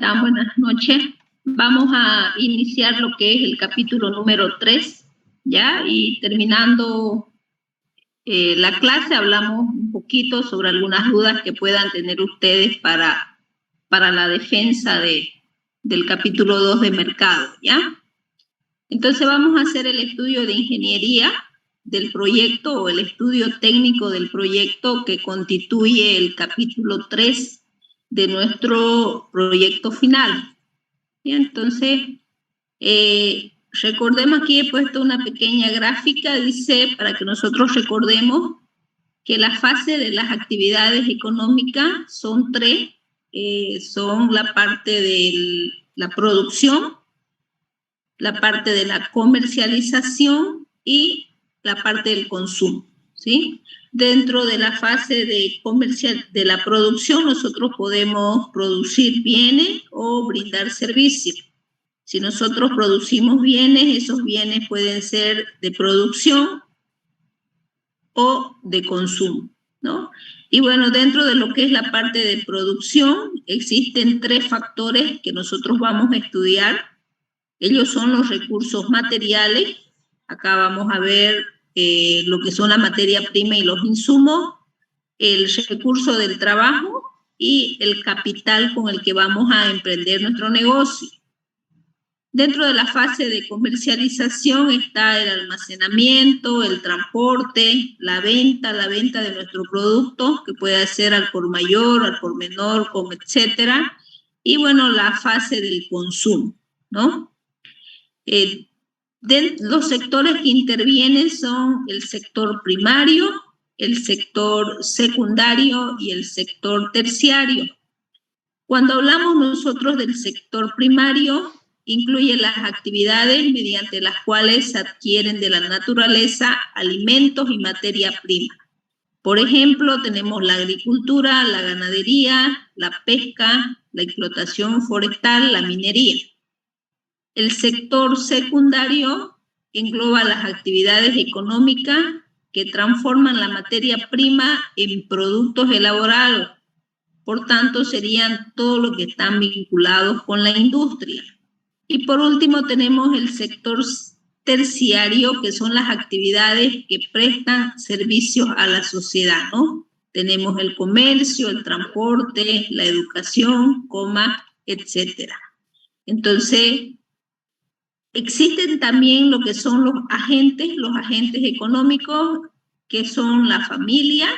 están? Buenas noches. Vamos a iniciar lo que es el capítulo número 3, ¿ya? Y terminando la clase hablamos un poquito sobre algunas dudas que puedan tener ustedes para la defensa del capítulo 2 de mercado, ¿ya? Entonces vamos a hacer el estudio de ingeniería del proyecto o el estudio técnico del proyecto que constituye el capítulo 3 de nuestro proyecto final. Y entonces, recordemos, aquí he puesto una pequeña gráfica, dice, para que nosotros recordemos que la fase de las actividades económicas son tres, son la parte de la producción, la parte de la comercialización y la parte del consumo, ¿sí? Dentro de la fase de la producción, nosotros podemos producir bienes o brindar servicios. Si nosotros producimos bienes, esos bienes pueden ser de producción o de consumo, ¿no? Y bueno, dentro de lo que es la parte de producción, existen tres factores que nosotros vamos a estudiar. Ellos son los recursos materiales. Acá vamos a ver lo que son la materia prima y los insumos, el recurso del trabajo y el capital con el que vamos a emprender nuestro negocio. Dentro de la fase de comercialización está el almacenamiento, el transporte, la venta de nuestro producto, que puede ser al por mayor, al por menor, etcétera. Y bueno, la fase del consumo, ¿no? Los sectores que intervienen son el sector primario, el sector secundario y el sector terciario. Cuando hablamos nosotros del sector primario, incluye las actividades mediante las cuales se adquieren de la naturaleza alimentos y materia prima. Por ejemplo, tenemos la agricultura, la ganadería, la pesca, la explotación forestal, la minería. El sector secundario engloba las actividades económicas que transforman la materia prima en productos elaborados. Por tanto, serían todos los que están vinculados con la industria. Y por último tenemos el sector terciario, que son las actividades que prestan servicios a la sociedad, ¿no? Tenemos el comercio, el transporte, la educación, etcétera. Entonces, existen también lo que son los agentes económicos, que son la familia,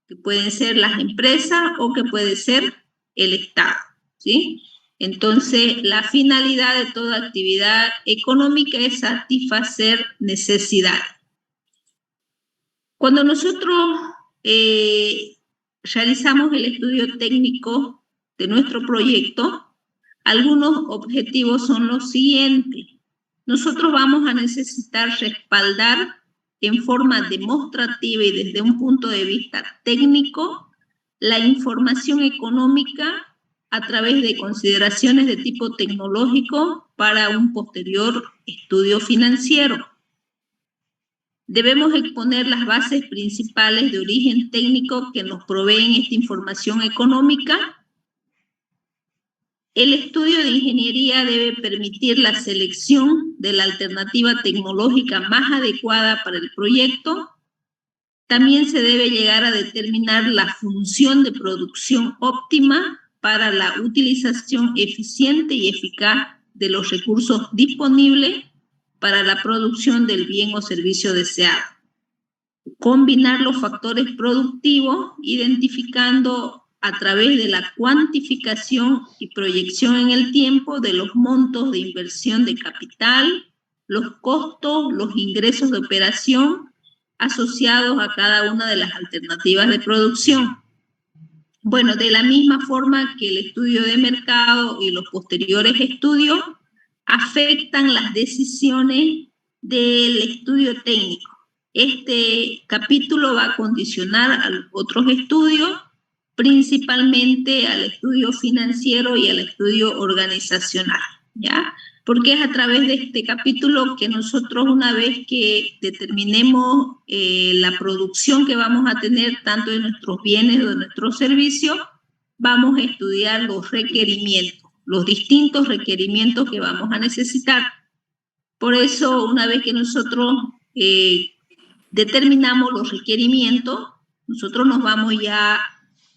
que pueden ser las empresas o que puede ser el Estado, ¿sí? Entonces, la finalidad de toda actividad económica es satisfacer necesidades. Cuando nosotros realizamos el estudio técnico de nuestro proyecto, algunos objetivos son los siguientes. Nosotros vamos a necesitar respaldar en forma demostrativa y desde un punto de vista técnico la información económica a través de consideraciones de tipo tecnológico para un posterior estudio financiero. Debemos exponer las bases principales de origen técnico que nos proveen esta información económica. El estudio de ingeniería debe permitir la selección de la alternativa tecnológica más adecuada para el proyecto. También se debe llegar a determinar la función de producción óptima para la utilización eficiente y eficaz de los recursos disponibles para la producción del bien o servicio deseado. Combinar los factores productivos, identificando a través de la cuantificación y proyección en el tiempo de los montos de inversión de capital, los costos, los ingresos de operación asociados a cada una de las alternativas de producción. Bueno, de la misma forma que el estudio de mercado y los posteriores estudios afectan las decisiones del estudio técnico. Este capítulo va a condicionar a los otros estudios, principalmente al estudio financiero y al estudio organizacional, ¿ya? Porque es a través de este capítulo que nosotros, una vez que determinemos la producción que vamos a tener tanto de nuestros bienes o de nuestros servicios, vamos a estudiar los requerimientos. los distintos requerimientos que vamos a necesitar. Por eso, una vez que nosotros determinamos los requerimientos, nosotros nos vamos ya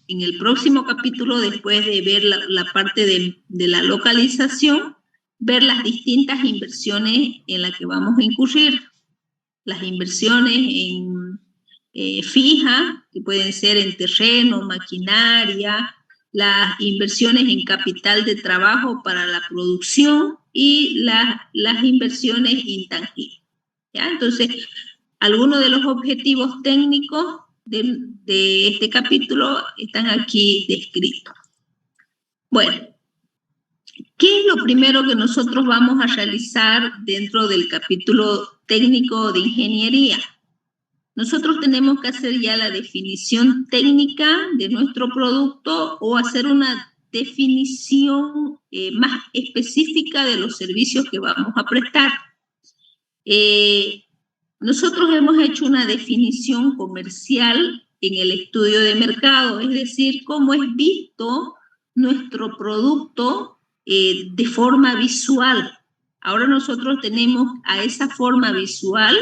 en el próximo capítulo, después de ver la parte de la localización, ver las distintas inversiones en las que vamos a incurrir. Las inversiones en fijas, que pueden ser en terreno, maquinaria, las inversiones en capital de trabajo para la producción y las inversiones intangibles. ¿Ya? Entonces, algunos de los objetivos técnicos de este capítulo están aquí descritos. Bueno, ¿qué es lo primero que nosotros vamos a realizar dentro del capítulo técnico de ingeniería? Nosotros tenemos que hacer ya la definición técnica de nuestro producto o hacer una definición más específica de los servicios que vamos a prestar. Nosotros hemos hecho una definición comercial en el estudio de mercado, es decir, cómo es visto nuestro producto de forma visual. Ahora nosotros tenemos a esa forma visual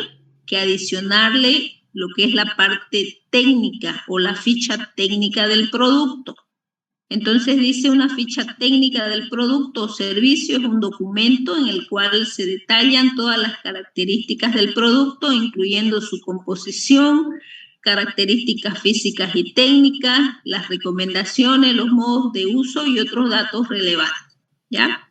que adicionarle lo que es la parte técnica o la ficha técnica del producto. Entonces dice una ficha técnica del producto o servicio, es un documento en el cual se detallan todas las características del producto, incluyendo su composición, características físicas y técnicas, las recomendaciones, los modos de uso y otros datos relevantes. ¿Ya?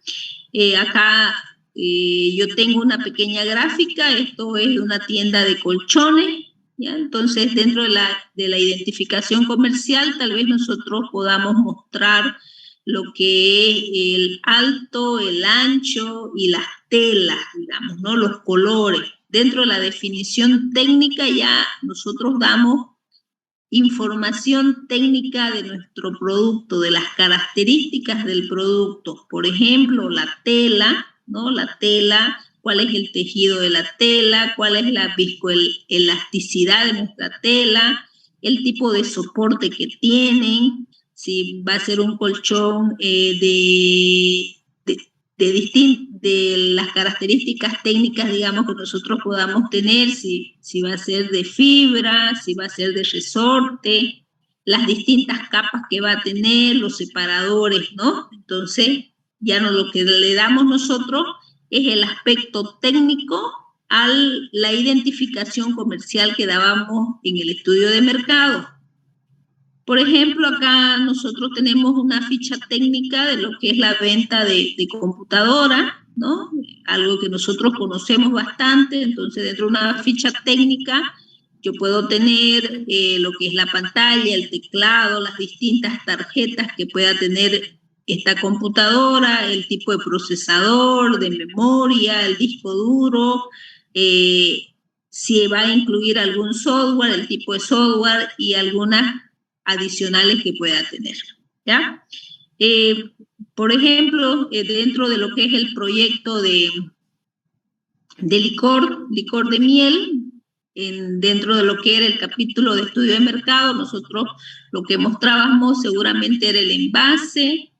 Acá yo tengo una pequeña gráfica, esto es de una tienda de colchones. ¿Ya? Entonces, dentro de la identificación comercial, tal vez nosotros podamos mostrar lo que es el alto, el ancho y las telas, digamos, ¿no? Los colores. Dentro de la definición técnica ya nosotros damos información técnica de nuestro producto, de las características del producto. Por ejemplo, la tela, ¿no? La tela, cuál es el tejido de la tela, cuál es la viscoelasticidad de nuestra tela, el tipo de soporte que tienen, si va a ser un colchón de las características técnicas, digamos, que nosotros podamos tener, si va a ser de fibra, si va a ser de resorte, las distintas capas que va a tener, los separadores, ¿no? Entonces, ya no lo que le damos nosotros es el aspecto técnico a la identificación comercial que dábamos en el estudio de mercado. Por ejemplo, acá nosotros tenemos una ficha técnica de lo que es la venta de computadora, ¿no? Algo que nosotros conocemos bastante. Entonces, dentro de una ficha técnica, yo puedo tener lo que es la pantalla, el teclado, las distintas tarjetas que pueda tener esta computadora, el tipo de procesador, de memoria, el disco duro, si va a incluir algún software, el tipo de software y algunas adicionales que pueda tener, ¿ya? Por ejemplo, dentro de lo que es el proyecto de licor de miel, dentro de lo que era el capítulo de estudio de mercado, nosotros lo que mostrábamos seguramente era el envase,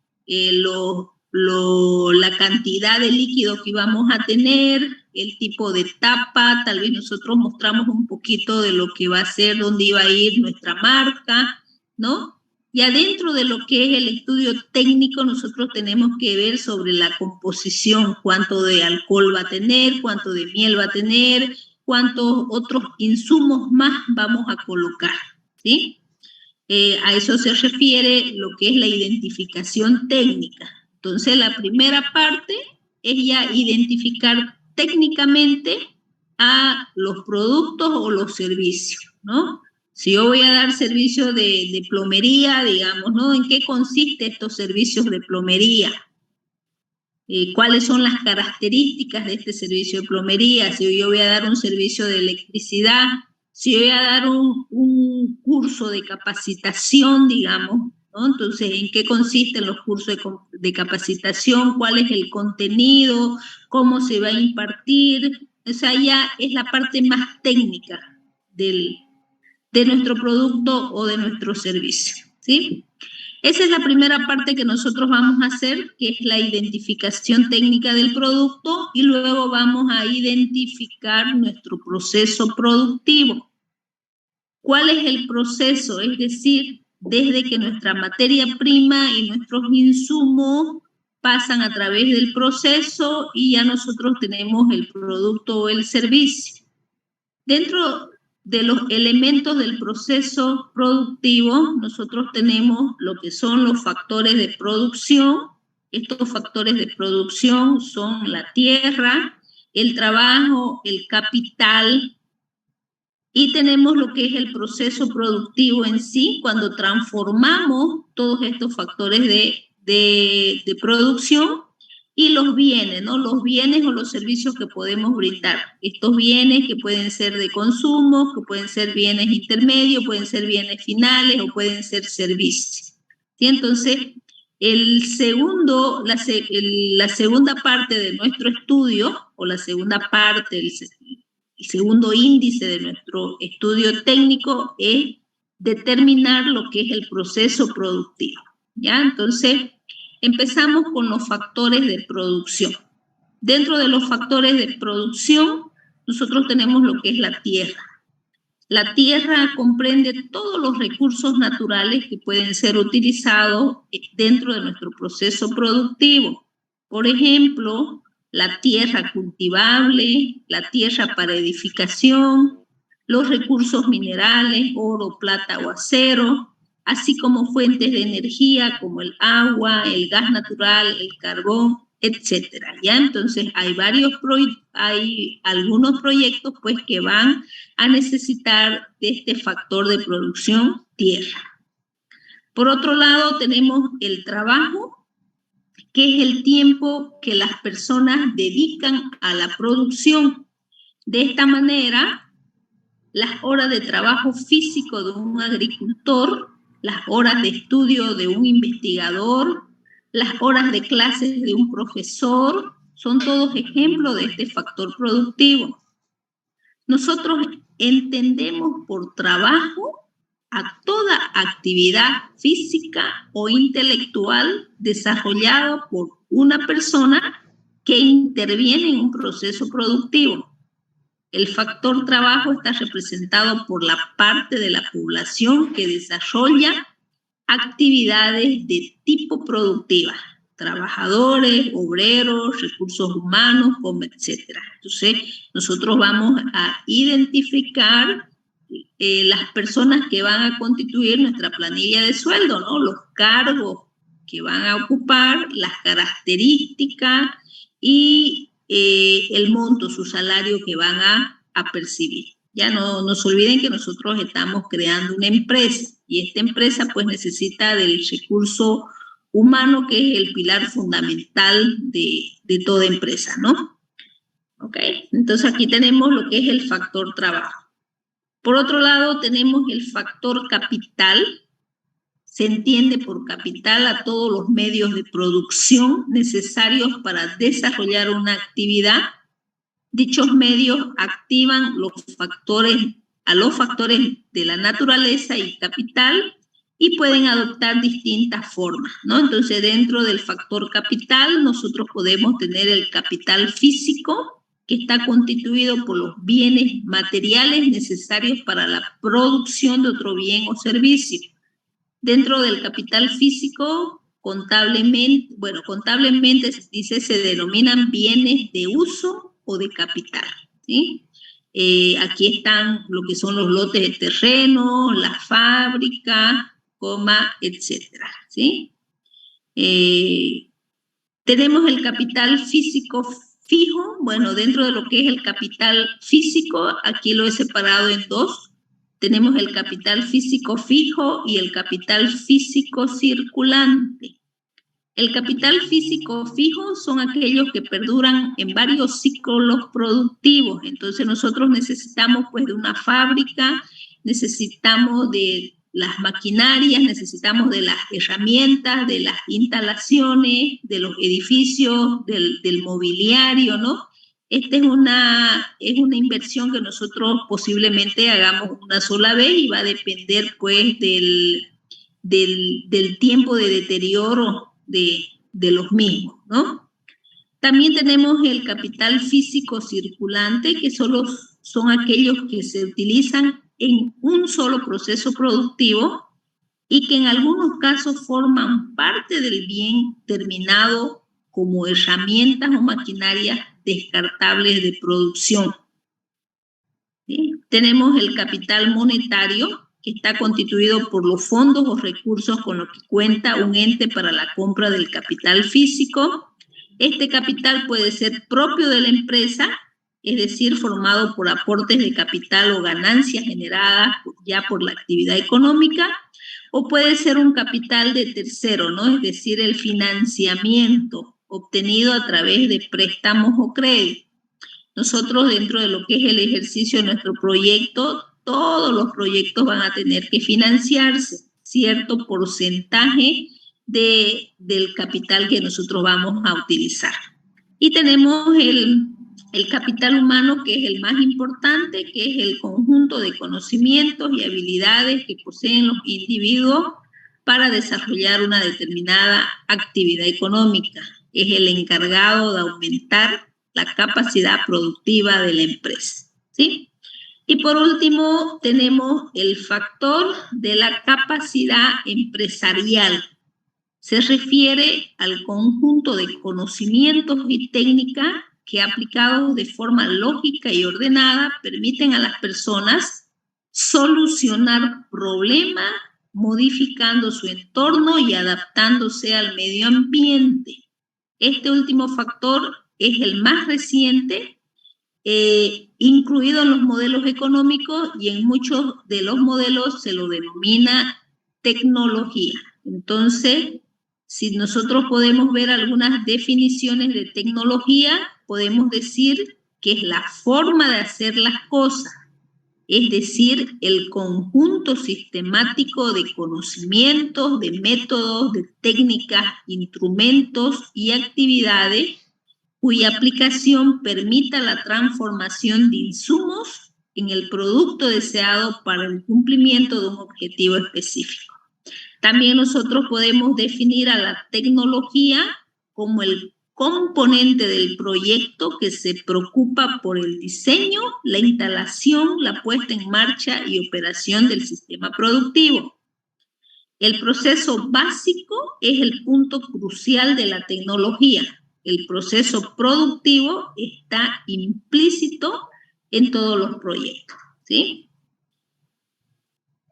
la cantidad de líquido que íbamos a tener, el tipo de tapa, tal vez nosotros mostramos un poquito de lo que va a ser, dónde iba a ir nuestra marca, ¿no? Y adentro de lo que es el estudio técnico, nosotros tenemos que ver sobre la composición, cuánto de alcohol va a tener, cuánto de miel va a tener, cuántos otros insumos más vamos a colocar, ¿sí? A eso se refiere lo que es la identificación técnica. Entonces, la primera parte es ya identificar técnicamente a los productos o los servicios, ¿no? Si yo voy a dar servicios de plomería, digamos, ¿no? ¿En qué consiste estos servicios de plomería? ¿Cuáles son las características de este servicio de plomería? Si yo voy a dar un servicio de electricidad, si yo voy a dar un curso de capacitación, digamos, ¿no? Entonces, ¿en qué consisten los cursos de capacitación? ¿Cuál es el contenido? ¿Cómo se va a impartir? Esa ya es la parte más técnica de nuestro producto o de nuestro servicio, ¿sí? Esa es la primera parte que nosotros vamos a hacer, que es la identificación técnica del producto, y luego vamos a identificar nuestro proceso productivo. ¿Cuál es el proceso? Es decir, desde que nuestra materia prima y nuestros insumos pasan a través del proceso y ya nosotros tenemos el producto o el servicio. Dentro de los elementos del proceso productivo, nosotros tenemos lo que son los factores de producción. Estos factores de producción son la tierra, el trabajo, el capital, y tenemos lo que es el proceso productivo en sí, cuando transformamos todos estos factores de producción y los bienes, ¿no? Los bienes o los servicios que podemos brindar. Estos bienes que pueden ser de consumo, que pueden ser bienes intermedios, pueden ser bienes finales o pueden ser servicios. ¿Sí? Entonces, la segunda parte de nuestro estudio, o la segunda parte, el segundo índice de nuestro estudio técnico es determinar lo que es el proceso productivo. ¿Ya? Entonces, empezamos con los factores de producción. Dentro de los factores de producción, nosotros tenemos lo que es la tierra. La tierra comprende todos los recursos naturales que pueden ser utilizados dentro de nuestro proceso productivo. Por ejemplo, la tierra cultivable, la tierra para edificación, los recursos minerales, oro, plata o acero, así como fuentes de energía como el agua, el gas natural, el carbón, etcétera. ¿Ya? Entonces hay algunos proyectos pues que van a necesitar de este factor de producción tierra. Por otro lado, tenemos el trabajo, que es el tiempo que las personas dedican a la producción. De esta manera, las horas de trabajo físico de un agricultor, las horas de estudio de un investigador, las horas de clases de un profesor, son todos ejemplos de este factor productivo. Nosotros entendemos por trabajo a toda actividad física o intelectual desarrollada por una persona que interviene en un proceso productivo. El factor trabajo está representado por la parte de la población que desarrolla actividades de tipo productiva, trabajadores, obreros, recursos humanos, etc. Entonces, nosotros vamos a identificar las personas que van a constituir nuestra planilla de sueldo, ¿no? Los cargos que van a ocupar, las características y el monto, su salario que van a percibir. Ya no se olviden que nosotros estamos creando una empresa y esta empresa pues necesita del recurso humano, que es el pilar fundamental de toda empresa, ¿no? ¿Ok? Entonces aquí tenemos lo que es el factor trabajo. Por otro lado, tenemos el factor capital. Se entiende por capital a todos los medios de producción necesarios para desarrollar una actividad. Dichos medios activan a los factores de la naturaleza y capital y pueden adoptar distintas formas, ¿no? Entonces, dentro del factor capital, nosotros podemos tener el capital físico, que está constituido por los bienes materiales necesarios para la producción de otro bien o servicio. Dentro del capital físico, contablemente se denominan bienes de uso o de capital, ¿sí? Aquí están lo que son los lotes de terreno, la fábrica, etcétera, ¿sí? Tenemos el capital físico fijo. Bueno, dentro de lo que es el capital físico, aquí lo he separado en dos. Tenemos el capital físico fijo y el capital físico circulante. El capital físico fijo son aquellos que perduran en varios ciclos productivos. Entonces nosotros necesitamos pues de una fábrica, necesitamos de las maquinarias, necesitamos de las herramientas, de las instalaciones, de los edificios, del mobiliario, ¿no? Esta es una inversión que nosotros posiblemente hagamos una sola vez y va a depender pues de del tiempo de deterioro de los mismos, ¿no? También tenemos el capital físico circulante, que solo son aquellos que se utilizan en un solo proceso productivo y que en algunos casos forman parte del bien terminado como herramientas o maquinarias descartables de producción. ¿Sí? Tenemos el capital monetario, que está constituido por los fondos o recursos con los que cuenta un ente para la compra del capital físico. Este capital puede ser propio de la empresa, es decir, formado por aportes de capital o ganancias generadas ya por la actividad económica, o puede ser un capital de tercero, ¿no? Es decir, el financiamiento obtenido a través de préstamos o créditos. Nosotros, dentro de lo que es el ejercicio de nuestro proyecto, todos los proyectos van a tener que financiarse cierto porcentaje del capital que nosotros vamos a utilizar. Y tenemos el capital humano, que es el más importante, que es el conjunto de conocimientos y habilidades que poseen los individuos para desarrollar una determinada actividad económica. Es el encargado de aumentar la capacidad productiva de la empresa, ¿sí? Y por último, tenemos el factor de la capacidad empresarial. Se refiere al conjunto de conocimientos y técnicas que, aplicados de forma lógica y ordenada, permiten a las personas solucionar problemas, modificando su entorno y adaptándose al medio ambiente. Este último factor es el más reciente, incluido en los modelos económicos, y en muchos de los modelos se lo denomina tecnología. Entonces, si nosotros podemos ver algunas definiciones de tecnología, podemos decir que es la forma de hacer las cosas, es decir, el conjunto sistemático de conocimientos, de métodos, de técnicas, instrumentos y actividades cuya aplicación permita la transformación de insumos en el producto deseado para el cumplimiento de un objetivo específico. También nosotros podemos definir a la tecnología como el componente del proyecto que se preocupa por el diseño, la instalación, la puesta en marcha y operación del sistema productivo. El proceso básico es el punto crucial de la tecnología. El proceso productivo está implícito en todos los proyectos, ¿sí?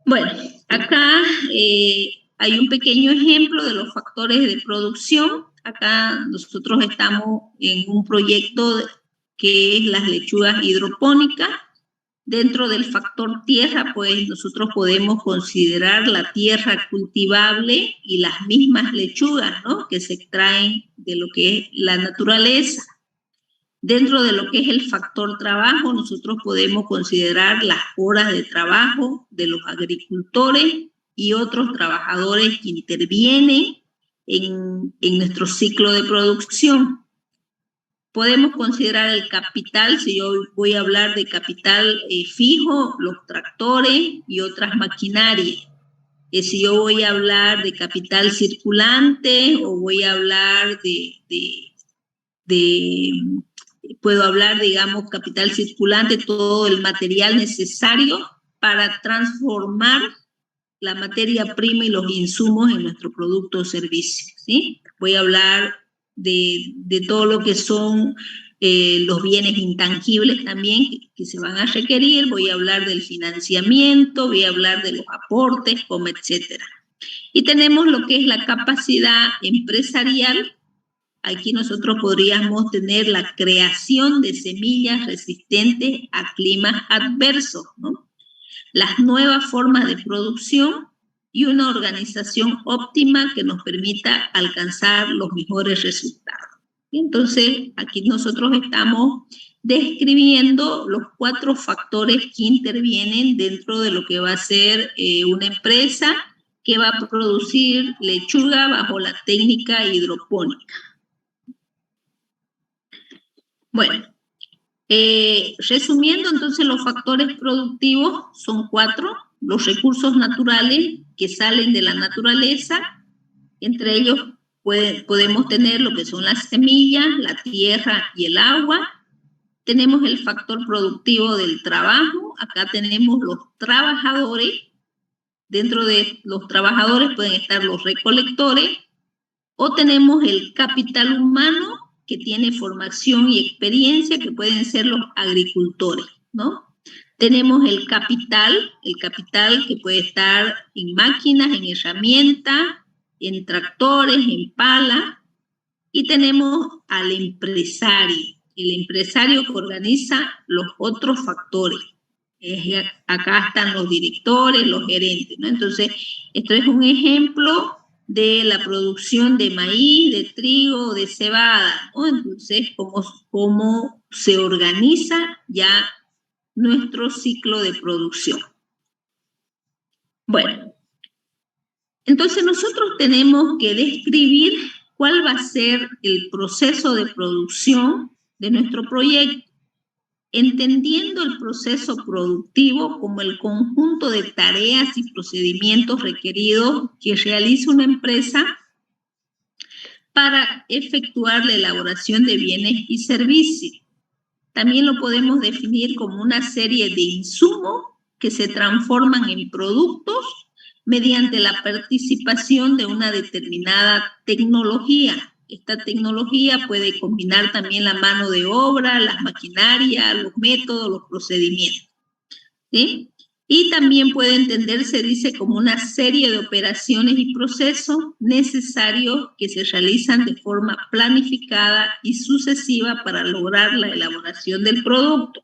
Bueno, acá hay un pequeño ejemplo de los factores de producción. Acá nosotros estamos en un proyecto que es las lechugas hidropónicas. Dentro del factor tierra, pues nosotros podemos considerar la tierra cultivable y las mismas lechugas, ¿no?, que se extraen de lo que es la naturaleza. Dentro de lo que es el factor trabajo, nosotros podemos considerar las horas de trabajo de los agricultores y otros trabajadores que intervienen en nuestro ciclo de producción. Podemos considerar el capital, si yo voy a hablar de capital fijo, los tractores y otras maquinarias. Si yo voy a hablar de capital circulante o voy a hablar puedo hablar, digamos, capital circulante, todo el material necesario para transformar la materia prima y los insumos en nuestro producto o servicio, ¿sí? Voy a hablar de todo lo que son los bienes intangibles también que se van a requerir. Voy a hablar del financiamiento, voy a hablar de los aportes, como etcétera. Y tenemos lo que es la capacidad empresarial. Aquí nosotros podríamos tener la creación de semillas resistentes a climas adversos, ¿no?, las nuevas formas de producción y una organización óptima que nos permita alcanzar los mejores resultados. Entonces, aquí nosotros estamos describiendo los 4 factores que intervienen dentro de lo que va a ser una empresa que va a producir lechuga bajo la técnica hidropónica. Bueno, resumiendo, entonces los factores productivos son 4, los recursos naturales que salen de la naturaleza. Entre ellos podemos tener lo que son las semillas, la tierra y el agua. Tenemos el factor productivo del trabajo. Acá tenemos los trabajadores. Dentro de los trabajadores pueden estar los recolectores, o tenemos el capital humano que tiene formación y experiencia, que pueden ser los agricultores, ¿no? Tenemos el capital que puede estar en máquinas, en herramientas, en tractores, en palas, y tenemos al empresario, el empresario que organiza los otros factores. Acá están los directores, los gerentes, ¿no? Entonces, esto es un ejemplo de la producción de maíz, de trigo, de cebada, ¿no? Entonces, cómo se organiza ya nuestro ciclo de producción. Bueno, entonces nosotros tenemos que describir cuál va a ser el proceso de producción de nuestro proyecto, entendiendo el proceso productivo como el conjunto de tareas y procedimientos requeridos que realiza una empresa para efectuar la elaboración de bienes y servicios. También lo podemos definir como una serie de insumos que se transforman en productos mediante la participación de una determinada tecnología. Esta tecnología puede combinar también la mano de obra, las maquinarias, los métodos, los procedimientos, ¿sí? Y también puede entenderse, dice, como una serie de operaciones y procesos necesarios que se realizan de forma planificada y sucesiva para lograr la elaboración del producto.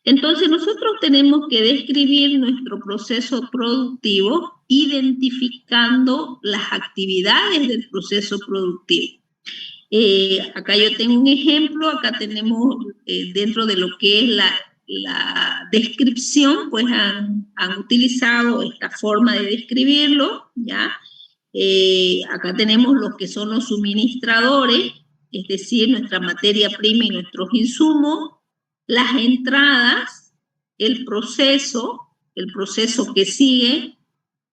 Entonces, nosotros tenemos que describir nuestro proceso productivo identificando las actividades del proceso productivo. Acá yo tengo un ejemplo, acá tenemos dentro de lo que es la descripción, pues han utilizado esta forma de describirlo, ¿ya? Acá tenemos los que son los suministradores, es decir, nuestra materia prima y nuestros insumos, las entradas, el proceso que sigue.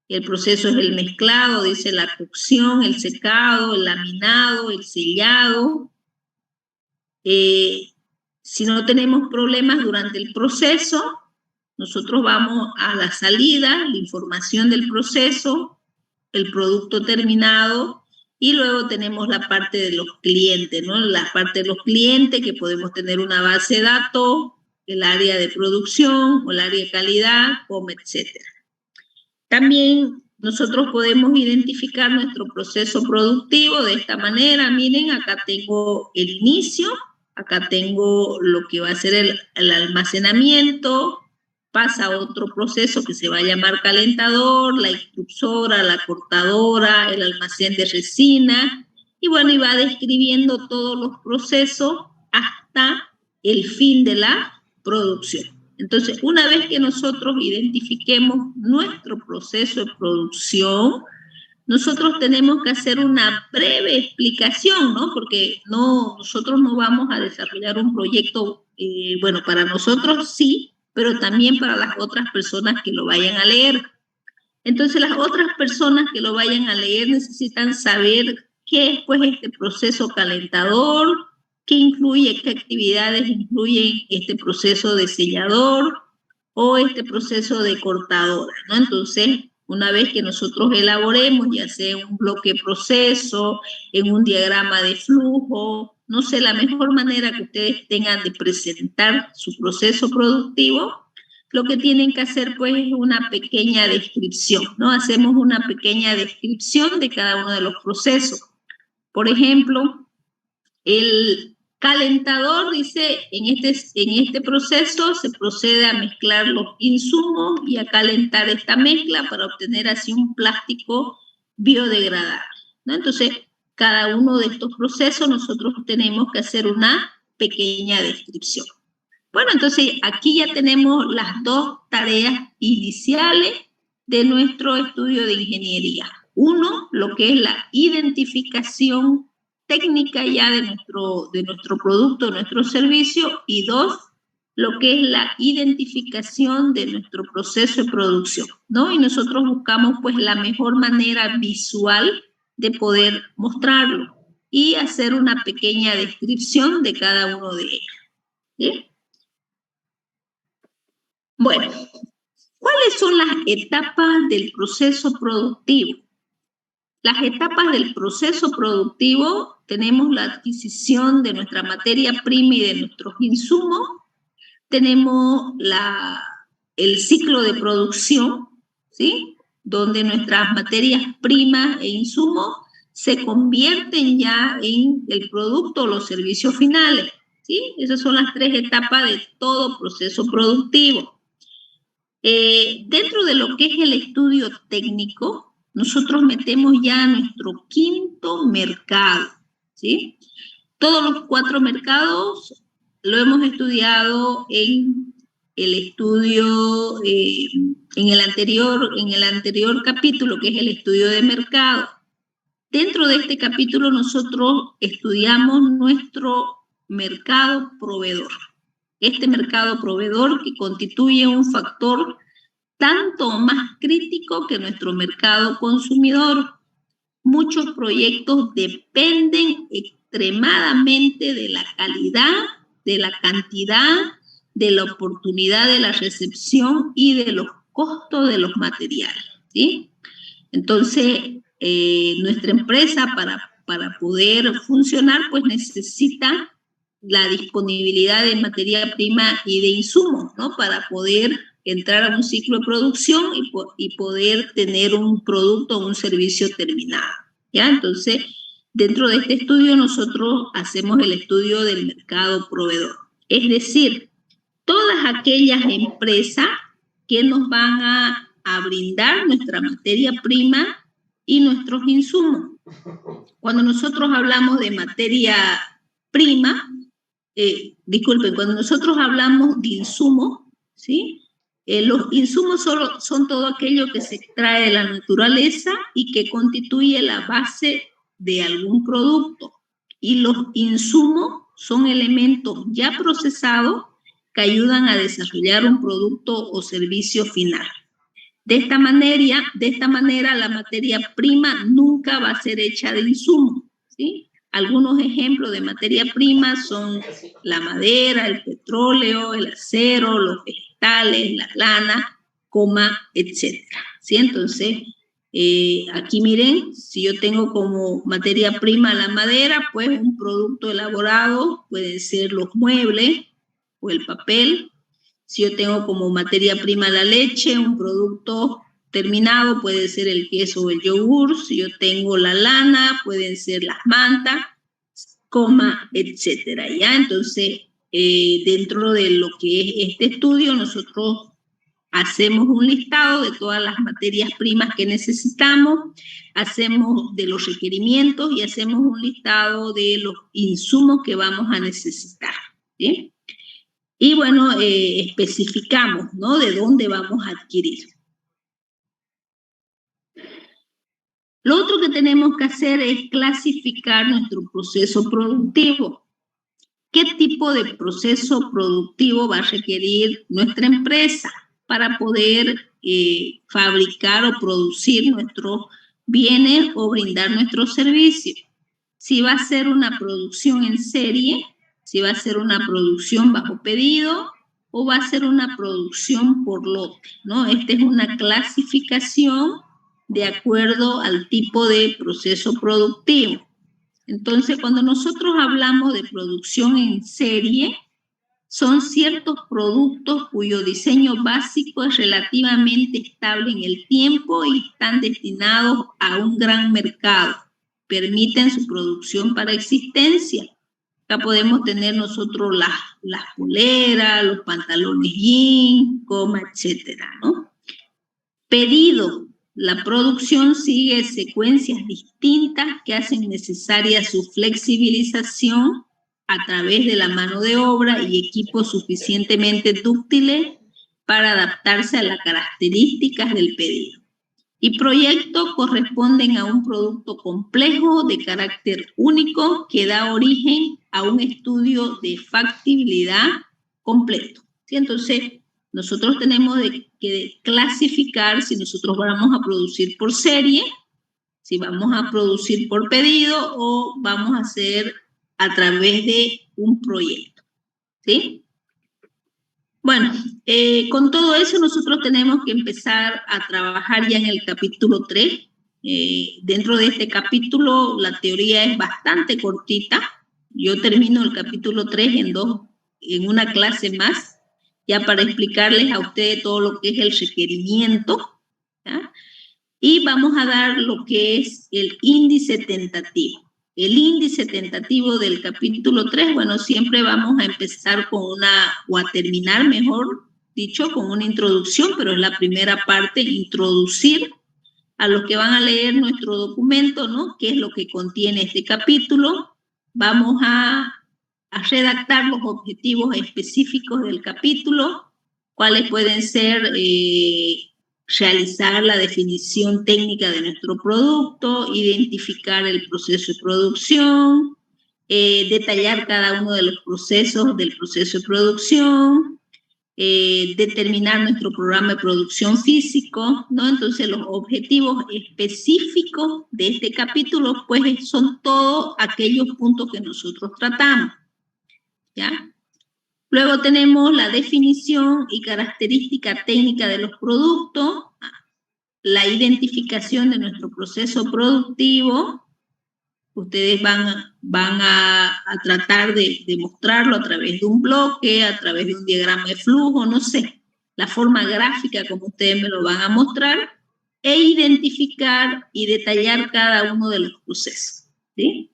El proceso es el mezclado, dice la cocción, el secado, el laminado, el sellado. Si no tenemos problemas durante el proceso, nosotros vamos a la salida, la información del proceso, el producto terminado, y luego tenemos la parte de los clientes, ¿no? La parte de los clientes, que podemos tener una base de datos, el área de producción o el área de calidad, etc. También nosotros podemos identificar nuestro proceso productivo de esta manera. Miren, acá tengo el inicio, acá tengo lo que va a ser el almacenamiento, pasa a otro proceso que se va a llamar calentador, la extrusora, la cortadora, el almacén de resina, y bueno, y va describiendo todos los procesos hasta el fin de la producción. Entonces, una vez que nosotros identifiquemos nuestro proceso de producción, nosotros tenemos que hacer una breve explicación, ¿no? Porque nosotros no vamos a desarrollar un proyecto, bueno, para nosotros sí, pero también para las otras personas que lo vayan a leer. Entonces, las otras personas que lo vayan a leer necesitan saber qué es, pues, este proceso calentador, qué incluye, qué actividades incluyen este proceso de sellador o este proceso de cortadora, ¿no? Entonces, una vez que nosotros elaboremos, ya sea en un bloque proceso, en un diagrama de flujo, no sé, la mejor manera que ustedes tengan de presentar su proceso productivo, lo que tienen que hacer, pues, es una pequeña descripción, ¿no? Hacemos una pequeña descripción de cada uno de los procesos. Por ejemplo, el calentador dice, en este proceso se procede a mezclar los insumos y a calentar esta mezcla para obtener así un plástico biodegradable, ¿no? Entonces, cada uno de estos procesos nosotros tenemos que hacer una pequeña descripción. Bueno, entonces aquí ya tenemos las dos tareas iniciales de nuestro estudio de ingeniería. Uno, lo que es la identificación técnica ya de nuestro producto, nuestro servicio, y dos, lo que es la identificación de nuestro proceso de producción, ¿no? Y nosotros buscamos pues la mejor manera visual de poder mostrarlo y hacer una pequeña descripción de cada uno de ellos. ¿Sí? Bueno, ¿cuáles son las etapas del proceso productivo? Las etapas del proceso productivo, tenemos la adquisición de nuestra materia prima y de nuestros insumos, tenemos el ciclo de producción, ¿sí? Donde nuestras materias primas e insumos se convierten ya en el producto o los servicios finales, ¿sí? Esas son las 3 etapas de todo proceso productivo. Dentro de lo que es el estudio técnico, nosotros metemos ya nuestro 5º mercado, ¿sí? Todos los 4 mercados lo hemos estudiado en el estudio, en el anterior capítulo, que es el estudio de mercado. Dentro de este capítulo nosotros estudiamos nuestro mercado proveedor. Este mercado proveedor que constituye un factor tanto más crítico que nuestro mercado consumidor. Muchos proyectos dependen extremadamente de la calidad, de la cantidad, de la oportunidad de la recepción y de los costos de los materiales, ¿sí? Entonces, nuestra empresa para poder funcionar, pues necesita la disponibilidad de materia prima y de insumos, ¿no? Para poder entrar a un ciclo de producción y poder tener un producto o un servicio terminado, ¿ya? Entonces, dentro de este estudio nosotros hacemos el estudio del mercado proveedor. Es decir, todas aquellas empresas que nos van a brindar nuestra materia prima y nuestros insumos. Cuando nosotros hablamos de materia prima, disculpen, cuando nosotros hablamos de insumos, ¿sí? Los insumos son todo aquello que se extrae de la naturaleza y que constituye la base de algún producto. Y los insumos son elementos ya procesados que ayudan a desarrollar un producto o servicio final. De esta manera, la materia prima nunca va a ser hecha de insumos, ¿sí? Algunos ejemplos de materia prima son la madera, el petróleo, el acero, los vegetales, la lana, etcétera, ¿sí? Entonces, aquí miren, si yo tengo como materia prima la madera, pues un producto elaborado pueden ser los muebles o el papel. Si yo tengo como materia prima la leche, un producto terminado puede ser el queso o el yogur. Si yo tengo la lana, pueden ser las mantas, etcétera, ¿ya? Entonces, dentro de lo que es este estudio, nosotros hacemos un listado de todas las materias primas que necesitamos, hacemos de los requerimientos y hacemos un listado de los insumos que vamos a necesitar, ¿sí? Y bueno, especificamos, ¿no? De dónde vamos a adquirir. Lo otro que tenemos que hacer es clasificar nuestro proceso productivo. ¿Qué tipo de proceso productivo va a requerir nuestra empresa para poder fabricar o producir nuestros bienes o brindar nuestros servicios? Si va a ser una producción en serie, si va a ser una producción bajo pedido o va a ser una producción por lote, ¿no? Esta es una clasificación de acuerdo al tipo de proceso productivo. Entonces, cuando nosotros hablamos de producción en serie, son ciertos productos cuyo diseño básico es relativamente estable en el tiempo y están destinados a un gran mercado. Permiten su producción para existencia. Acá podemos tener nosotros las poleras, los pantalones jean, etcétera, ¿no? Pedido. La producción sigue secuencias distintas que hacen necesaria su flexibilización a través de la mano de obra y equipos suficientemente dúctiles para adaptarse a las características del pedido. Y proyectos corresponden a un producto complejo de carácter único que da origen a un estudio de factibilidad completo. ¿sí? Entonces, nosotros tenemos que clasificar si nosotros vamos a producir por serie, si vamos a producir por pedido o vamos a hacer a través de un proyecto, ¿sí? Bueno, con todo eso nosotros tenemos que empezar a trabajar ya en el capítulo 3. Dentro de este capítulo la teoría es bastante cortita. Yo termino el capítulo 3 en una clase más, ya para explicarles a ustedes todo lo que es el requerimiento, ¿ya? Y vamos a dar lo que es el índice tentativo. El índice tentativo del capítulo 3, bueno, siempre vamos a empezar con o a terminar, mejor dicho, con una introducción, pero es la primera parte, introducir a los que van a leer nuestro documento, ¿no? ¿Qué es lo que contiene este capítulo? Vamos a redactar los objetivos específicos del capítulo, cuáles pueden ser realizar la definición técnica de nuestro producto, identificar el proceso de producción, detallar cada uno de los procesos del proceso de producción, determinar nuestro programa de producción físico, ¿no? Entonces los objetivos específicos de este capítulo pues son todos aquellos puntos que nosotros tratamos, ¿ya? Luego tenemos la definición y característica técnica de los productos, la identificación de nuestro proceso productivo. Ustedes van a tratar de mostrarlo a través de un bloque, a través de un diagrama de flujo, no sé, la forma gráfica como ustedes me lo van a mostrar, e identificar y detallar cada uno de los procesos, ¿sí?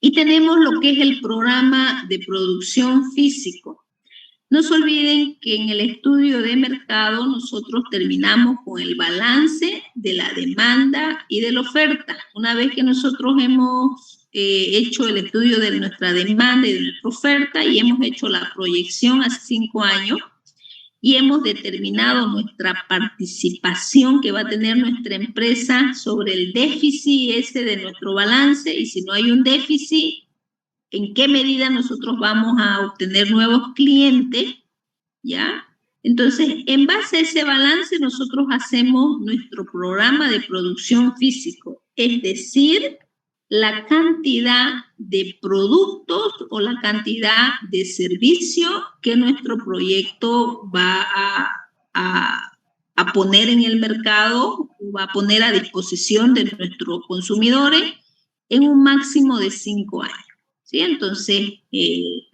Y tenemos lo que es el programa de producción físico. No se olviden que en el estudio de mercado nosotros terminamos con el balance de la demanda y de la oferta. Una vez que nosotros hemos hecho el estudio de nuestra demanda y de nuestra oferta y hemos hecho la proyección hace 5 años y hemos determinado nuestra participación que va a tener nuestra empresa sobre el déficit ese de nuestro balance, y si no hay un déficit, en qué medida nosotros vamos a obtener nuevos clientes, ¿ya? Entonces, en base a ese balance, nosotros hacemos nuestro programa de producción físico, es decir, la cantidad de productos o la cantidad de servicio que nuestro proyecto va a poner en el mercado, va a poner a disposición de nuestros consumidores en un máximo de 5 años. ¿Sí? Entonces,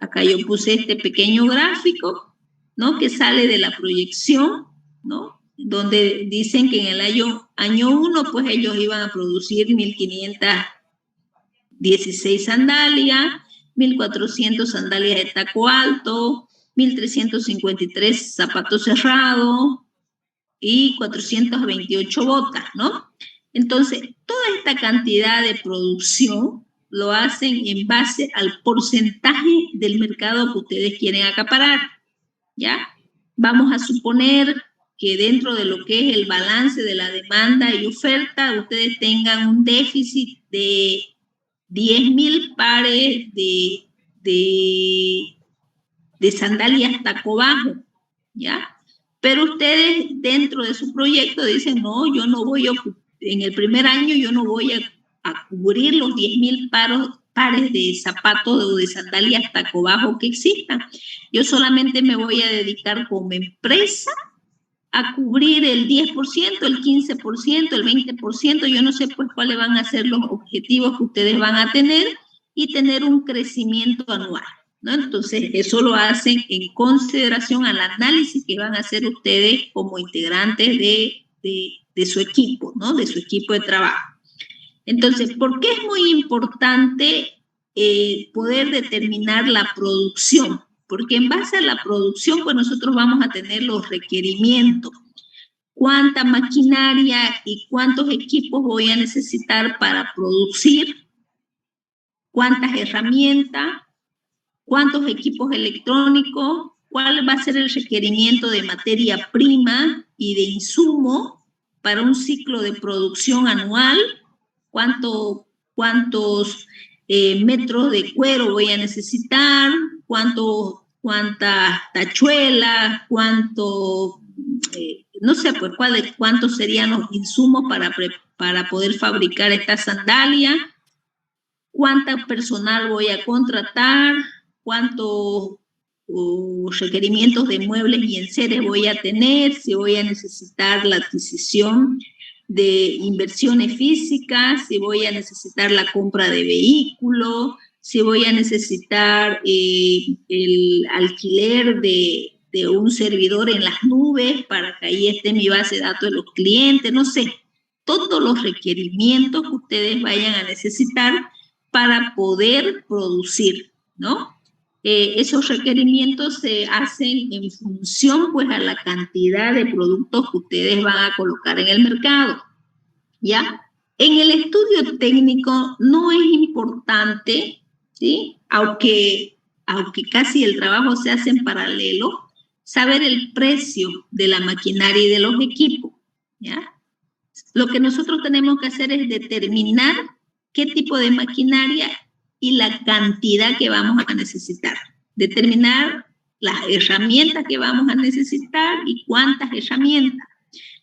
acá yo puse este pequeño gráfico, ¿no? Que sale de la proyección, ¿no? Donde dicen que en el año 1, pues ellos iban a producir 1.516 sandalias, 1.400 sandalias de taco alto, 1.353 zapatos cerrados y 428 botas, ¿no? Entonces, toda esta cantidad de producción lo hacen en base al porcentaje del mercado que ustedes quieren acaparar, ¿ya? Vamos a suponer que dentro de lo que es el balance de la demanda y oferta, ustedes tengan un déficit de 10.000 pares de sandalias taco bajo, ¿ya? Pero ustedes dentro de su proyecto dicen, no, yo no voy en el primer año yo no voy a cubrir los 10.000 pares de zapatos o de sandalias taco bajo que existan. Yo solamente me voy a dedicar como empresa a cubrir el 10%, el 15%, el 20%, yo no sé pues cuáles van a ser los objetivos que ustedes van a tener y tener un crecimiento anual, ¿no? Entonces, eso lo hacen en consideración al análisis que van a hacer ustedes como integrantes de su equipo, ¿no? De su equipo de trabajo. Entonces, ¿por qué es muy importante poder determinar la producción? Porque en base a la producción, pues nosotros vamos a tener los requerimientos. ¿Cuánta maquinaria y cuántos equipos voy a necesitar para producir? ¿Cuántas herramientas? ¿Cuántos equipos electrónicos? ¿Cuál va a ser el requerimiento de materia prima y de insumo para un ciclo de producción anual? ¿Cuántos metros de cuero voy a necesitar? ¿Cuántos cuántas tachuelas, cuánto, no sé, pues cuántos serían los insumos para poder fabricar esta sandalia, cuánto personal voy a contratar, cuántos requerimientos de muebles y enseres voy a tener, si voy a necesitar la adquisición de inversiones físicas, si voy a necesitar la compra de vehículos, si voy a necesitar el alquiler de un servidor en las nubes para que ahí esté mi base de datos de los clientes, no sé, todos los requerimientos que ustedes vayan a necesitar para poder producir, ¿no? Esos requerimientos se hacen en función, pues, a la cantidad de productos que ustedes van a colocar en el mercado, ¿ya? En el estudio técnico no es importante, ¿sí? Aunque casi el trabajo se hace en paralelo, saber el precio de la maquinaria y de los equipos, ¿ya? Lo que nosotros tenemos que hacer es determinar qué tipo de maquinaria y la cantidad que vamos a necesitar. Determinar las herramientas que vamos a necesitar y cuántas herramientas.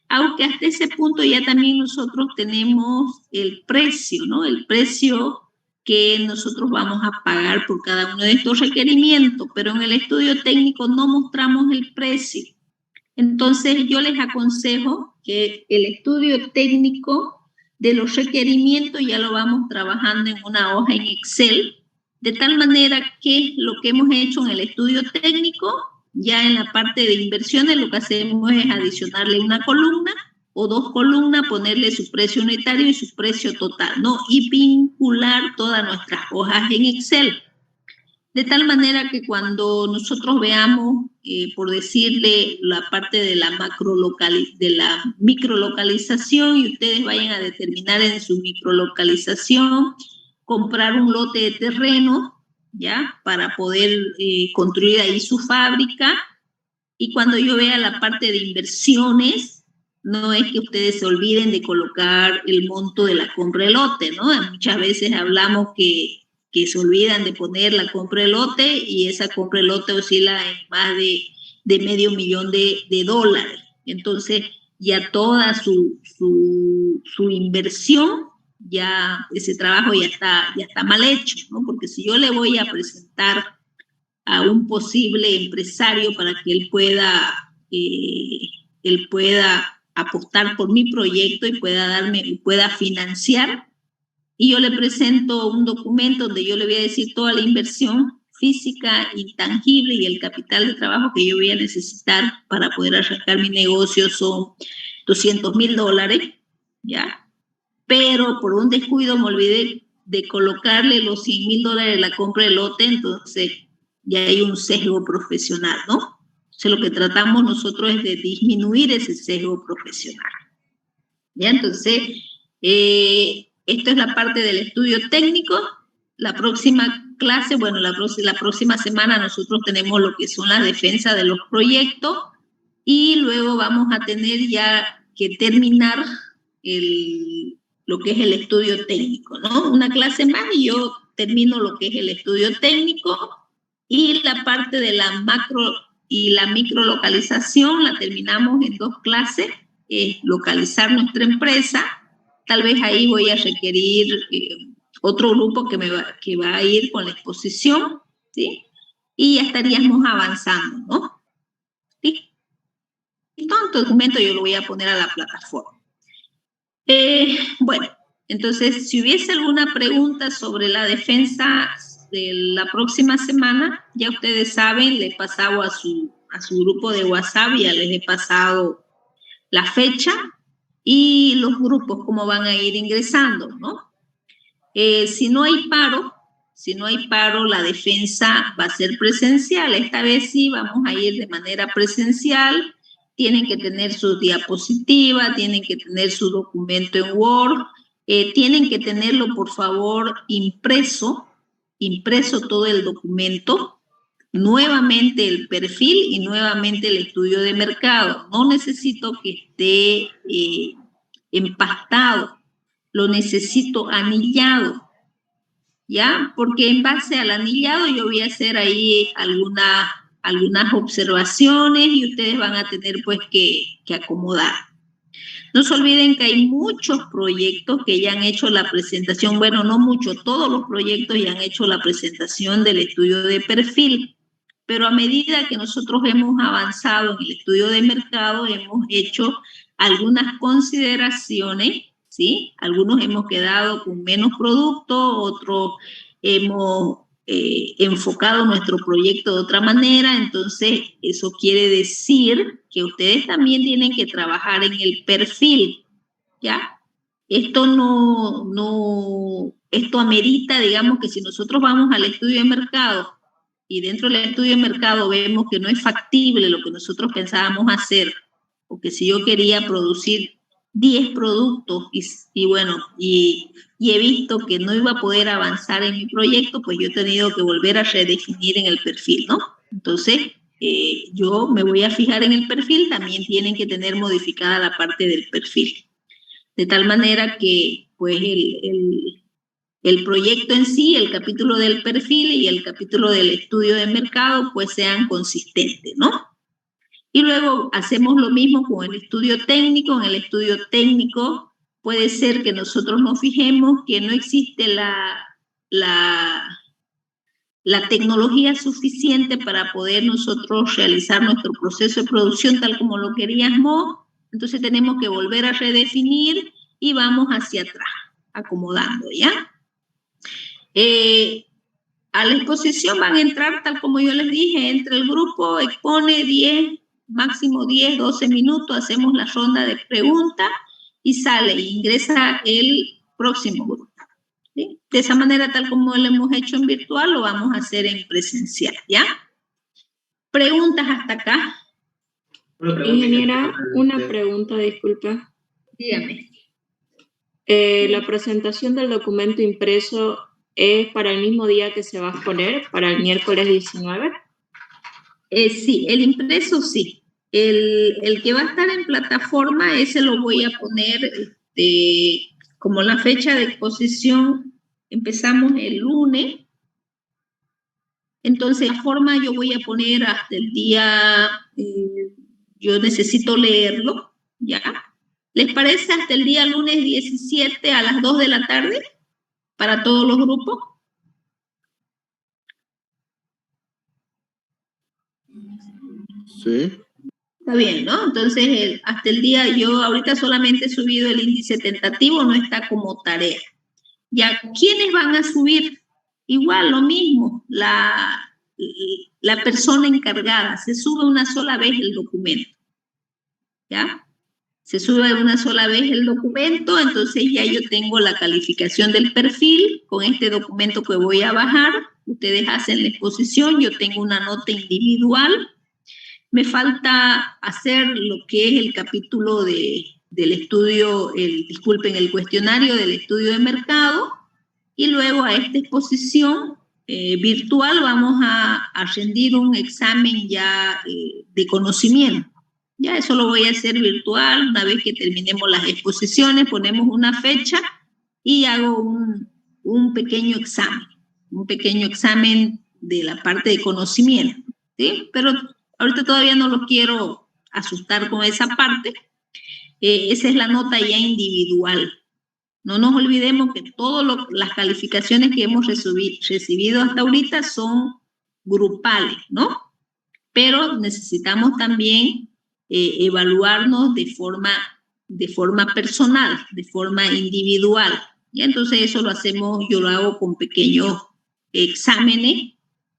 Aunque hasta ese punto ya también nosotros tenemos el precio, ¿no? El precio que nosotros vamos a pagar por cada uno de estos requerimientos, pero en el estudio técnico no mostramos el precio. Entonces yo les aconsejo que el estudio técnico de los requerimientos ya lo vamos trabajando en una hoja en Excel, de tal manera que lo que hemos hecho en el estudio técnico, ya en la parte de inversiones, lo que hacemos es adicionarle una columna o dos columnas, ponerle su precio unitario y su precio total, ¿no? Y vincular todas nuestras hojas en Excel. De tal manera que cuando nosotros veamos, por decirle, la parte de la microlocalización y ustedes vayan a determinar en su microlocalización, comprar un lote de terreno, ¿ya? Para poder construir ahí su fábrica. Y cuando yo vea la parte de inversiones, no es que ustedes se olviden de colocar el monto de la compra de lote, ¿no? Muchas veces hablamos que se olvidan de poner la compra de lote y esa compra de lote oscila en más de $500,000 de dólares. Entonces, ya toda su inversión, ya ese trabajo ya está mal hecho, ¿no? Porque si yo le voy a presentar a un posible empresario para que él pueda apostar por mi proyecto y pueda financiar, y yo le presento un documento donde yo le voy a decir toda la inversión física, intangible y el capital de trabajo que yo voy a necesitar para poder arrancar mi negocio son $200,000, ¿ya? Pero por un descuido me olvidé de colocarle los $100,000 de la compra del lote, entonces ya hay un sesgo profesional, ¿no? Entonces lo que tratamos nosotros es de disminuir ese sesgo profesional, ¿ya? Entonces, esto es la parte del estudio técnico. La próxima clase, bueno, la próxima semana nosotros tenemos lo que son las defensas de los proyectos y luego vamos a tener ya que terminar lo que es el estudio técnico, ¿no? Una clase más y yo termino lo que es el estudio técnico y la parte de la macro y la microlocalización la terminamos en 2 clases, localizar nuestra empresa. Tal vez ahí voy a requerir otro grupo que va a ir con la exposición, ¿sí? Y ya estaríamos avanzando, ¿no? ¿Sí? Y todo el documento yo lo voy a poner a la plataforma. Bueno, entonces, si hubiese alguna pregunta sobre la defensa de la próxima semana, ya ustedes saben, le he pasado a su grupo de WhatsApp, ya les he pasado la fecha y los grupos, cómo van a ir ingresando, ¿no? Si no hay paro, la defensa va a ser presencial. Esta vez sí vamos a ir de manera presencial. Tienen que tener sus diapositivas, tienen que tener su documento en Word, tienen que tenerlo, por favor, impreso todo el documento, nuevamente el perfil y nuevamente el estudio de mercado. No necesito que esté empastado, lo necesito anillado, ¿ya? Porque en base al anillado yo voy a hacer ahí algunas observaciones y ustedes van a tener pues que acomodar. No se olviden que hay muchos proyectos que ya han hecho la presentación, bueno, no muchos, todos los proyectos ya han hecho la presentación del estudio de perfil, pero a medida que nosotros hemos avanzado en el estudio de mercado, hemos hecho algunas consideraciones, ¿sí? Algunos hemos quedado con menos productos, otros hemos enfocado nuestro proyecto de otra manera, entonces eso quiere decir que ustedes también tienen que trabajar en el perfil, ¿ya? Esto esto amerita, digamos, que si nosotros vamos al estudio de mercado y dentro del estudio de mercado vemos que no es factible lo que nosotros pensábamos hacer, o que si yo quería producir 10 productos y bueno, y he visto que no iba a poder avanzar en mi proyecto, pues yo he tenido que volver a redefinir en el perfil, ¿no? Entonces, yo me voy a fijar en el perfil, también tienen que tener modificada la parte del perfil. De tal manera que, pues, el proyecto en sí, el capítulo del perfil y el capítulo del estudio de mercado, pues sean consistentes, ¿no? Y luego hacemos lo mismo con el estudio técnico. En el estudio técnico puede ser que nosotros nos fijemos que no existe la tecnología suficiente para poder nosotros realizar nuestro proceso de producción tal como lo queríamos. Entonces tenemos que volver a redefinir y vamos hacia atrás, acomodando, ¿ya? A la exposición van a entrar, tal como yo les dije, entre el grupo expone 10, máximo 10, 12 minutos, hacemos la ronda de preguntas y sale e ingresa el próximo grupo, ¿sí? De esa manera, tal como lo hemos hecho en virtual, lo vamos a hacer en presencial, ¿ya? ¿Preguntas hasta acá? Ingeniera, una pregunta, disculpa. Dígame. La presentación del documento impreso es para el mismo día que se va a exponer, para el miércoles 19. Sí, el impreso sí. El que va a estar en plataforma, ese lo voy a poner, como la fecha de exposición, empezamos el lunes. Entonces, la forma yo voy a poner hasta el día, yo necesito leerlo, ¿ya? ¿Les parece hasta el día lunes 17 a las 2 de la tarde para todos los grupos? Sí. Está bien, ¿no? Entonces, hasta el día, yo ahorita solamente he subido el índice tentativo, no está como tarea. Ya, ¿quiénes van a subir? Igual, lo mismo, la persona encargada, se sube una sola vez el documento, ¿ya? Se sube una sola vez el documento, entonces ya yo tengo la calificación del perfil con este documento que voy a bajar, ustedes hacen la exposición, yo tengo una nota individual. Me falta hacer lo que es el capítulo del estudio, disculpen, el cuestionario del estudio de mercado, y luego a esta exposición virtual vamos a rendir un examen ya de conocimiento. Ya eso lo voy a hacer virtual, una vez que terminemos las exposiciones, ponemos una fecha y hago un pequeño examen de la parte de conocimiento, ¿sí? Pero ahorita todavía no lo quiero asustar con esa parte. Esa es la nota ya individual. No nos olvidemos que todas las calificaciones que hemos recibido hasta ahorita son grupales, ¿no? Pero necesitamos también evaluarnos de forma personal, de forma individual. Y entonces eso lo hacemos, yo lo hago con pequeños exámenes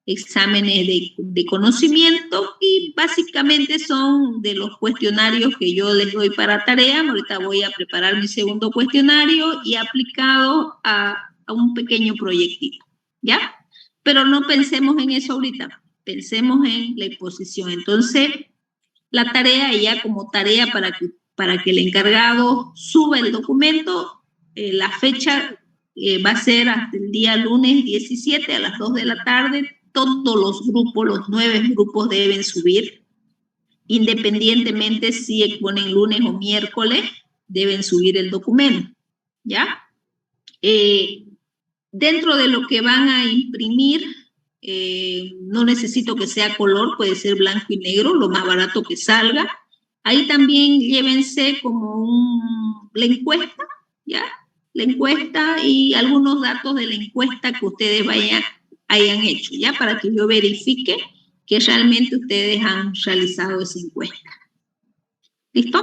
de conocimiento, y básicamente son de los cuestionarios que yo les doy para tarea. Ahorita voy a preparar mi segundo cuestionario y aplicado a un pequeño proyectito, ¿ya? Pero no pensemos en eso ahorita, pensemos en la exposición. Entonces, la tarea ya como tarea para que el encargado suba el documento, la fecha va a ser hasta el día lunes 17 a las 2 de la tarde. Todos los grupos, los 9 grupos deben subir, independientemente si exponen lunes o miércoles, deben subir el documento, ¿ya? Dentro de lo que van a imprimir, no necesito que sea color, puede ser blanco y negro, lo más barato que salga. Ahí también llévense como la encuesta, ¿ya? La encuesta y algunos datos de la encuesta que ustedes hayan hecho, ¿ya? Para que yo verifique que realmente ustedes han realizado esa encuesta. ¿Listo?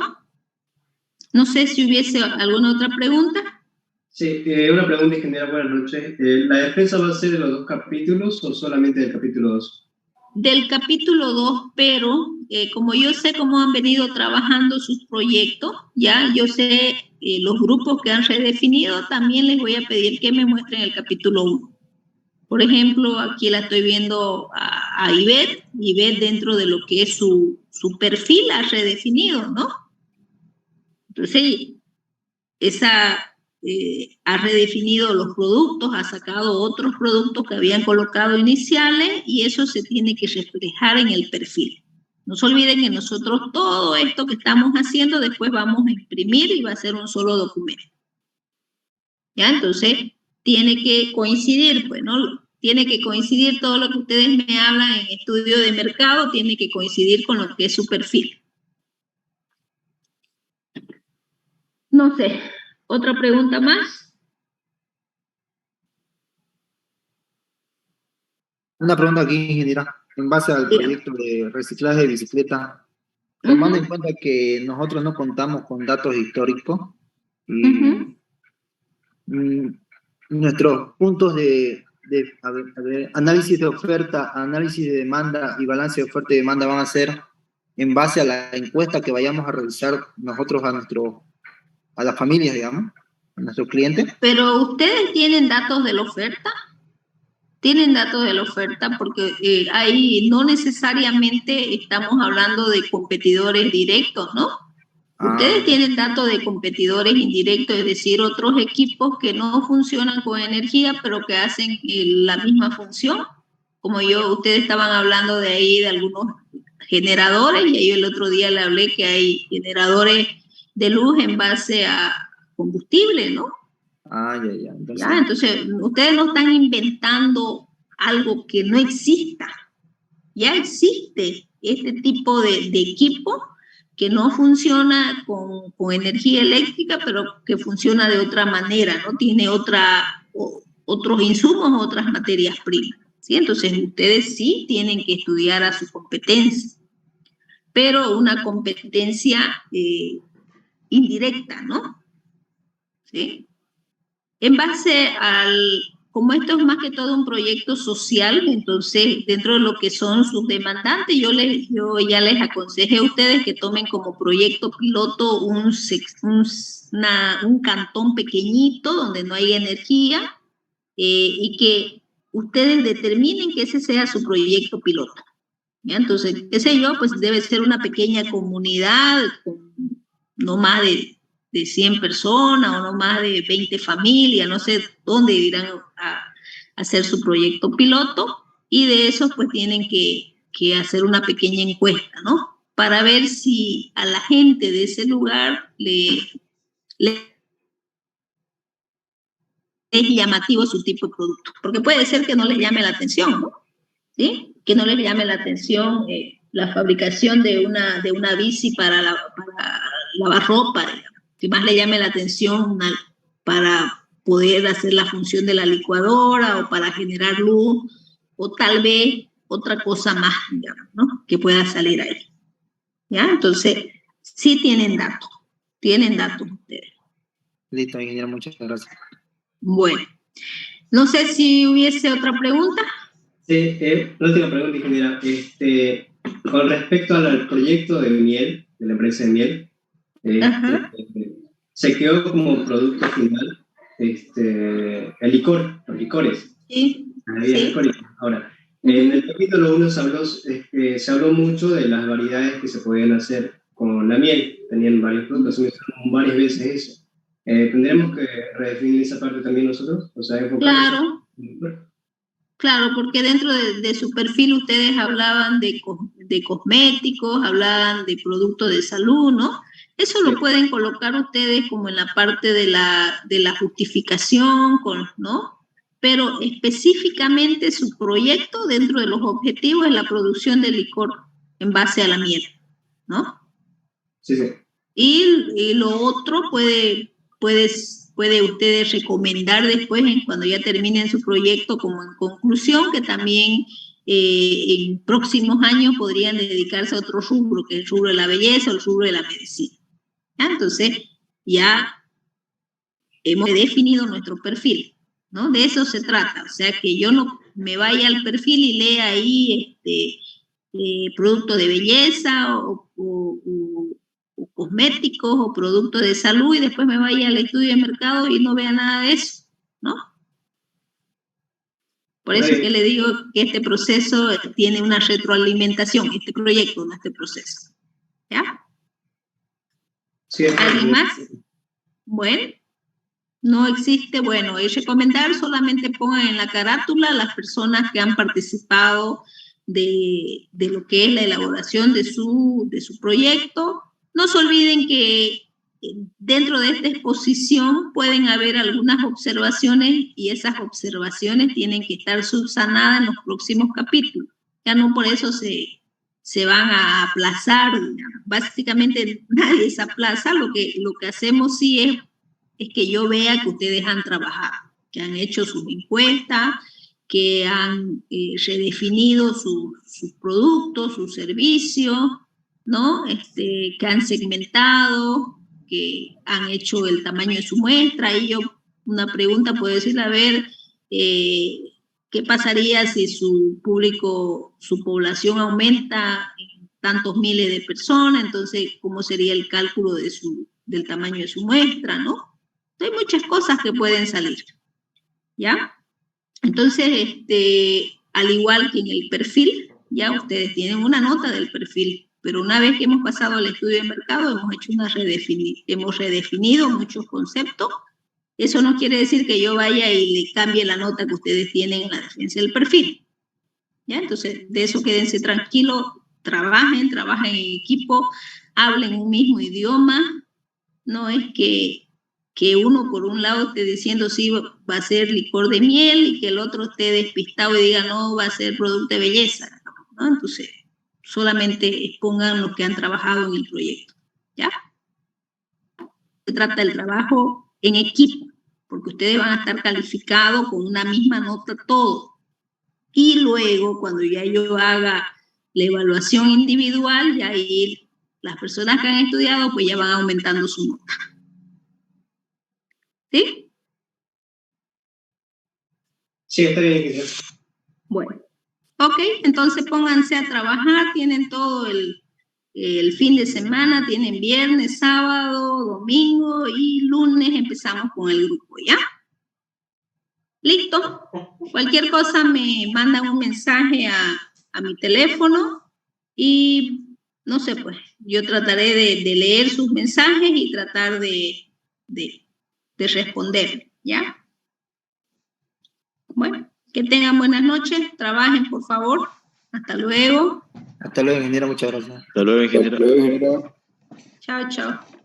No sé si hubiese alguna otra pregunta. Sí, una pregunta ingeniera, buenas noches. ¿La defensa va a ser de los 2 capítulos o solamente del capítulo 2? Del capítulo 2, pero como yo sé cómo han venido trabajando sus proyectos, ya yo sé los grupos que han redefinido, también les voy a pedir que me muestren el capítulo 1. Por ejemplo, aquí la estoy viendo a Ivette. Ivette, dentro de lo que es su perfil, ha redefinido, ¿no? Entonces, ha redefinido los productos, ha sacado otros productos que habían colocado iniciales y eso se tiene que reflejar en el perfil. No se olviden que nosotros todo esto que estamos haciendo después vamos a imprimir y va a ser un solo documento. ¿Ya? Entonces, tiene que coincidir, pues, ¿no? Tiene que coincidir todo lo que ustedes me hablan en estudio de mercado, tiene que coincidir con lo que es su perfil. No sé, ¿otra pregunta más? Una pregunta aquí, ingeniera. En base al proyecto de reciclaje de bicicleta, tomando en cuenta que nosotros no contamos con datos históricos y nuestros puntos de análisis de oferta, análisis de demanda y balance de oferta y demanda van a ser en base a la encuesta que vayamos a realizar nosotros a las familias, digamos, a nuestros clientes. Pero ustedes tienen datos de la oferta. Tienen datos de la oferta porque ahí no necesariamente estamos hablando de competidores directos, ¿no? Ustedes tienen datos de competidores indirectos, es decir, otros equipos que no funcionan con energía, pero que hacen la misma función. Como ustedes estaban hablando de ahí de algunos generadores, y yo el otro día le hablé que hay generadores de luz en base a combustible, ¿no? Ya. Entonces, ustedes no están inventando algo que no exista. Ya existe este tipo de equipo que no funciona con energía eléctrica, pero que funciona de otra manera, ¿no? Tiene otros insumos, otras materias primas, ¿sí? Entonces, ustedes sí tienen que estudiar a su competencia, pero una competencia indirecta, ¿no? ¿Sí? En base como esto es más que todo un proyecto social, entonces dentro de lo que son sus demandantes, yo ya les aconsejé a ustedes que tomen como proyecto piloto un cantón pequeñito donde no hay energía y que ustedes determinen que ese sea su proyecto piloto. ¿Ya? Entonces, qué sé yo, pues debe ser una pequeña comunidad con no más de 100 personas o no más de 20 familias, no sé dónde irán a hacer su proyecto piloto, y de eso pues tienen que hacer una pequeña encuesta, ¿no? Para ver si a la gente de ese lugar le es llamativo su tipo de producto, porque puede ser que no les llame la atención, ¿no? ¿Sí? Que no les llame la atención la fabricación de una bici para lavar ropa, digamos. Si más le llame la atención para poder hacer la función de la licuadora o para generar luz, o tal vez otra cosa más, digamos, ¿no? Que pueda salir ahí. ¿Ya? Entonces, sí tienen datos ustedes. Listo, ingeniero, muchas gracias. Bueno, no sé si hubiese otra pregunta. Sí, la última pregunta, ingeniera. Con respecto al proyecto de miel, de la empresa de miel, se quedó como producto final el licor, los licores. Sí. Ahora, en el capítulo 1 se habló mucho de las variedades que se podían hacer con la miel. Tenían varios productos, se mencionaron varias veces eso. ¿Tendremos que redefinir esa parte también nosotros? O sea, Claro, porque dentro de su perfil ustedes hablaban de cosméticos, hablaban de productos de salud, ¿no? Eso lo pueden colocar ustedes como en la parte de la justificación, ¿no? pero específicamente su proyecto dentro de los objetivos es la producción de licor en base a la miel, ¿no? Sí, sí. Y lo otro puede ustedes recomendar después, cuando ya terminen su proyecto, como en conclusión, que también en próximos años podrían dedicarse a otro rubro, que es el rubro de la belleza o el rubro de la medicina. ¿Ya? Entonces, ya hemos definido nuestro perfil, ¿no? De eso se trata, o sea, que yo no me vaya al perfil y lea ahí productos de belleza o cosméticos o productos de salud y después me vaya al estudio de mercado y no vea nada de eso, ¿no? Por eso es que le digo que este proceso tiene una retroalimentación, este proyecto, no este proceso. ¿Ya? Sí, ¿alguien más? Bueno, no existe, bueno, es recomendar, solamente pongan en la carátula las personas que han participado de lo que es la elaboración de su proyecto. No se olviden que dentro de esta exposición pueden haber algunas observaciones y esas observaciones tienen que estar subsanadas en los próximos capítulos. Ya no por eso se van a aplazar. Básicamente nadie se aplaza, lo que hacemos sí es que yo vea que ustedes han trabajado, que han hecho sus encuestas, que han redefinido sus productos, sus servicios, ¿no? Que han segmentado, que han hecho el tamaño de su muestra. Y yo, una pregunta puedo decirle, a ver, ¿qué pasaría si su público, su población aumenta en tantos miles de personas? Entonces, ¿cómo sería el cálculo del tamaño de su muestra, no? Hay muchas cosas que pueden salir, ¿ya? Entonces, al igual que en el perfil, ya ustedes tienen una nota del perfil, pero una vez que hemos pasado al estudio de mercado, hemos hecho hemos redefinido muchos conceptos. Eso no quiere decir que yo vaya y le cambie la nota que ustedes tienen en la defensa del perfil, ¿ya? Entonces, de eso quédense tranquilos, trabajen en equipo, hablen un mismo idioma. No es que uno por un lado esté diciendo sí va a ser licor de miel y que el otro esté despistado y diga no, va a ser producto de belleza, ¿no? Entonces, solamente expongan lo que han trabajado en el proyecto, ¿ya? Se trata del trabajo en equipo, porque ustedes van a estar calificados con una misma nota todos. Y luego, cuando ya yo haga la evaluación individual, ya ahí las personas que han estudiado, pues ya van aumentando su nota. ¿Sí? Sí, está bien. Bueno, ok, entonces pónganse a trabajar, tienen todo el fin de semana, tienen viernes, sábado, domingo y lunes empezamos con el grupo, ¿ya? ¿Listo? Cualquier cosa me mandan un mensaje a mi teléfono y no sé, pues yo trataré de leer sus mensajes y tratar de responder, ¿ya? Bueno, que tengan buenas noches, trabajen por favor. Hasta luego. Hasta luego, ingeniero, muchas gracias. Hasta luego, ingeniero. Chao, chao.